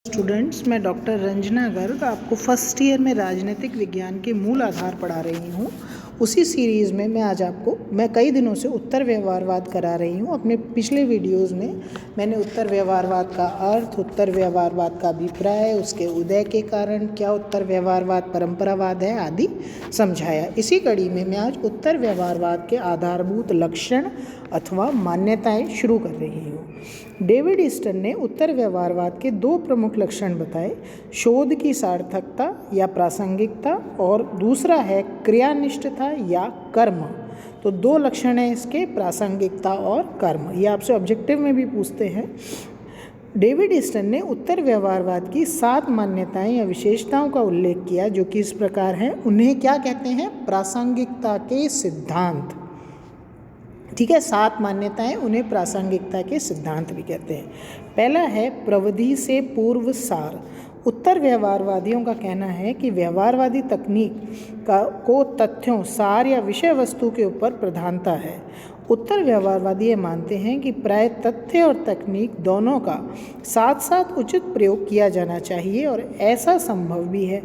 Students, मैं doctor Ranjana Garg आपको first year में राजनीतिक विज्ञान के मूल आधार पढ़ा रही हूँ। उसी सीरीज़ में मैं कई दिनों से उत्तर व्यवहारवाद करा रही हूँ। अपने पिछले वीडियोज़ में मैंने उत्तर व्यवहारवाद का अर्थ, उत्तर व्यवहारवाद का अभिप्राय, उसके उदय के कारण, क्या उत्तर व्यवहारवाद परंपरावाद है आदि समझाया। इसी कड़ी में मैं आज उत्तर व्यवहारवाद के आधारभूत लक्षण अथवा मान्यताएं शुरू कर रही हूँ। डेविड ईस्टन ने उत्तर व्यवहारवाद के दो प्रमुख लक्षण बताए, शोध की सार्थकता या प्रासंगिकता और दूसरा है क्रियानिष्ठता या कर्म। तो दो लक्षण हैं इसके, प्रासंगिकता और कर्म। ये आपसे ऑब्जेक्टिव में भी पूछते हैं। डेविड ईस्टन ने उत्तर व्यवहारवाद की 7 मान्यताएं या विशेषताओं का उल्लेख किया जो कि इस प्रकार हैं। उन्हें क्या कहते हैं? प्रासंगिकता के सिद्धांत। ठीक है, 7 मान्यताएं, उन्हें प्रासंगिकता के सिद्धांत भी कहते हैं। पहला है प्रविधि से पूर्व सार। उत्तर व्यवहारवादियों का कहना है कि व्यवहारवादी तकनीक को तथ्यों, सार या विषय वस्तु के ऊपर प्रधानता है। उत्तर व्यवहारवादी ये मानते हैं कि प्राय तथ्य और तकनीक दोनों का साथ साथ उचित प्रयोग किया जाना चाहिए और ऐसा संभव भी है।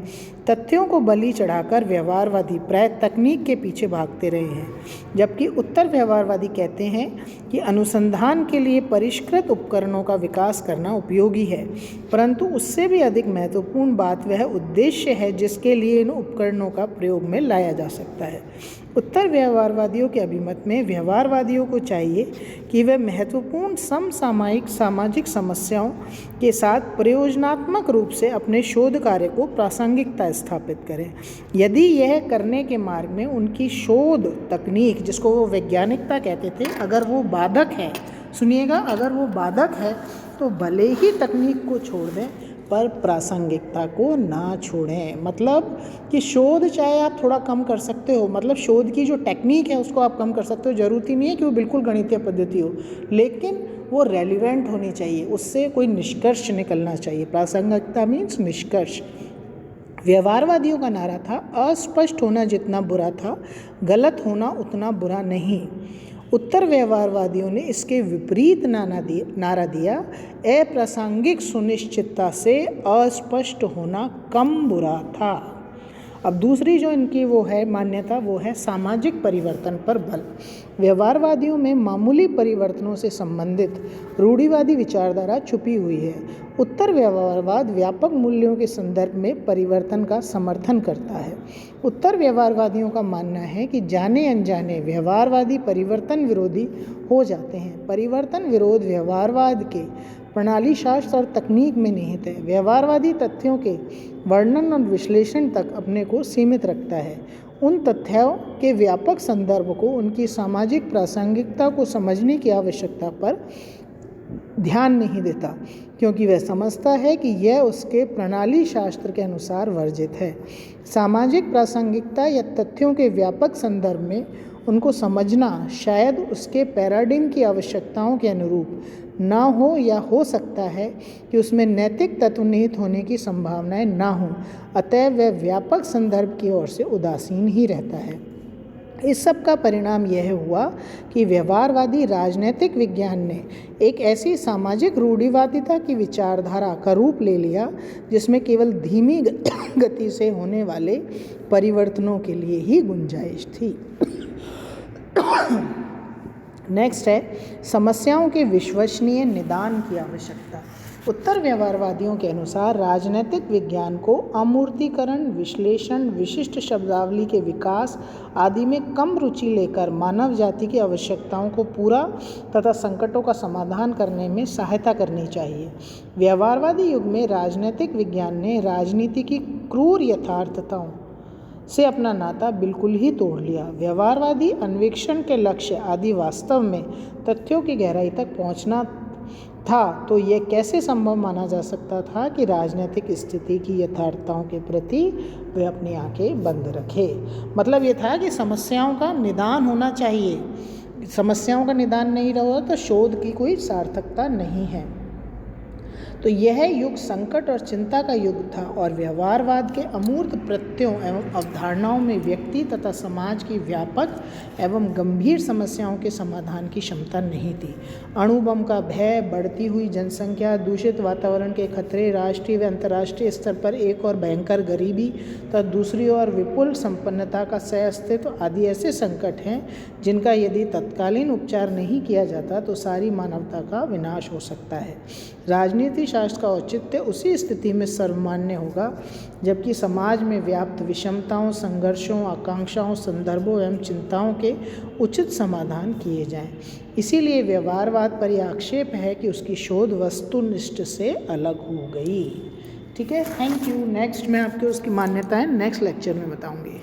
तथ्यों को बलि चढ़ाकर व्यवहारवादी प्राय तकनीक के पीछे भागते रहे हैं, जबकि उत्तर व्यवहारवादी कहते हैं कि अनुसंधान के लिए परिष्कृत उपकरणों का विकास करना उपयोगी है, परंतु उससे भी अधिक महत्वपूर्ण बात वह उद्देश्य है जिसके लिए इन उपकरणों का प्रयोग में लाया जा सकता है। उत्तर व्यवहारवादियों के अभिमत में व्यवहारवादियों को चाहिए कि वे महत्वपूर्ण समसामयिक सामाजिक समस्याओं के साथ प्रयोजनात्मक रूप से अपने शोध कार्य को प्रासंगिकता स्थापित करें। यदि यह करने के मार्ग में उनकी शोध तकनीक, जिसको वो वैज्ञानिकता कहते थे, अगर वो बाधक है, सुनिएगा, अगर वो बाधक है तो भले ही तकनीक को छोड़ दें पर प्रासंगिकता को ना छोड़ें। मतलब कि शोध चाहे आप थोड़ा कम कर सकते हो, मतलब शोध की जो टेक्निक है उसको आप कम कर सकते हो, ज़रूरत ही नहीं है कि वो बिल्कुल गणितीय पद्धति हो, लेकिन वो रेलिवेंट होनी चाहिए, उससे कोई निष्कर्ष निकलना चाहिए। प्रासंगिकता मीन्स निष्कर्ष। व्यवहारवादियों का नारा था, अस्पष्ट होना जितना बुरा था, गलत होना उतना बुरा नहीं। उत्तर व्यवहारवादियों ने इसके विपरीत नारा दिया, अप्रासंगिक सुनिश्चितता से अस्पष्ट होना कम बुरा था। अब दूसरी जो इनकी वो है मान्यता, वो है सामाजिक परिवर्तन पर बल। व्यवहारवादियों में मामूली परिवर्तनों से संबंधित रूढ़िवादी विचारधारा छुपी हुई है। उत्तर व्यवहारवाद व्यापक मूल्यों के संदर्भ में परिवर्तन का समर्थन करता है। उत्तर व्यवहारवादियों का मानना है कि जाने अनजाने व्यवहारवादी परिवर्तन विरोधी हो जाते हैं। परिवर्तन विरोध व्यवहारवाद के प्रणाली शास्त्र और तकनीक में निहित है। व्यवहारवादी तथ्यों के वर्णन और विश्लेषण तक अपने को सीमित रखता है। उन तथ्यों के व्यापक संदर्भ को उनकी सामाजिक प्रासंगिकता को समझने की आवश्यकता पर ध्यान नहीं देता, क्योंकि वह समझता है कि यह उसके प्रणाली शास्त्र के अनुसार वर्जित है। सामाजिक प्रासंगिकता या तथ्यों के व्यापक संदर्भ में उनको समझना शायद उसके पैराडिम की आवश्यकताओं के अनुरूप ना हो, या हो सकता है कि उसमें नैतिक तत्व निहित होने की संभावनाएं ना हो, अतः वह व्यापक संदर्भ की ओर से उदासीन ही रहता है। इस सब का परिणाम यह हुआ कि व्यवहारवादी राजनैतिक विज्ञान ने एक ऐसी सामाजिक रूढ़िवादिता की विचारधारा का रूप ले लिया जिसमें केवल धीमी गति से होने वाले परिवर्तनों के लिए ही गुंजाइश थी। नेक्स्ट है समस्याओं के विश्वसनीय निदान की आवश्यकता। उत्तर व्यवहारवादियों के अनुसार राजनैतिक विज्ञान को अमूर्तीकरण, विश्लेषण, विशिष्ट शब्दावली के विकास आदि में कम रुचि लेकर मानव जाति की आवश्यकताओं को पूरा तथा संकटों का समाधान करने में सहायता करनी चाहिए। व्यवहारवादी युग में राजनैतिक विज्ञान ने राजनीति की क्रूर यथार्थताओं से अपना नाता बिल्कुल ही तोड़ लिया। व्यवहारवादी अन्वेषण के लक्ष्य आदि वास्तव में तथ्यों की गहराई तक पहुंचना था, तो यह कैसे संभव माना जा सकता था कि राजनीतिक स्थिति की यथार्थताओं के प्रति वे अपनी आंखें बंद रखे। मतलब ये था कि समस्याओं का निदान होना चाहिए, समस्याओं का निदान नहीं रहा तो शोध की कोई सार्थकता नहीं है। तो यह युग संकट और चिंता का युग था और व्यवहारवाद के अमूर्त प्रत्ययों एवं अवधारणाओं में व्यक्ति तथा समाज की व्यापक एवं गंभीर समस्याओं के समाधान की क्षमता नहीं थी। अणु बम का भय, बढ़ती हुई जनसंख्या, दूषित वातावरण के खतरे, राष्ट्रीय व अंतर्राष्ट्रीय स्तर पर एक और भयंकर गरीबी तथा दूसरी ओर विपुल संपन्नता का सह-अस्तित्व आदि ऐसे संकट हैं जिनका यदि तत्कालीन उपचार नहीं किया जाता तो सारी मानवता का विनाश हो सकता है। राजनीति शास्त्र का औचित्य उसी स्थिति में सर्वमान्य होगा जबकि समाज में व्याप्त विषमताओं, संघर्षों, आकांक्षाओं, संदर्भों एवं चिंताओं के उचित समाधान किए जाएं। इसीलिए व्यवहारवाद पर यह आक्षेप है कि उसकी शोध वस्तुनिष्ठ से अलग हो गई। ठीक है, थैंक यू। नेक्स्ट मैं आपको उसकी मान्यताएं नेक्स्ट लेक्चर में बताऊंगी।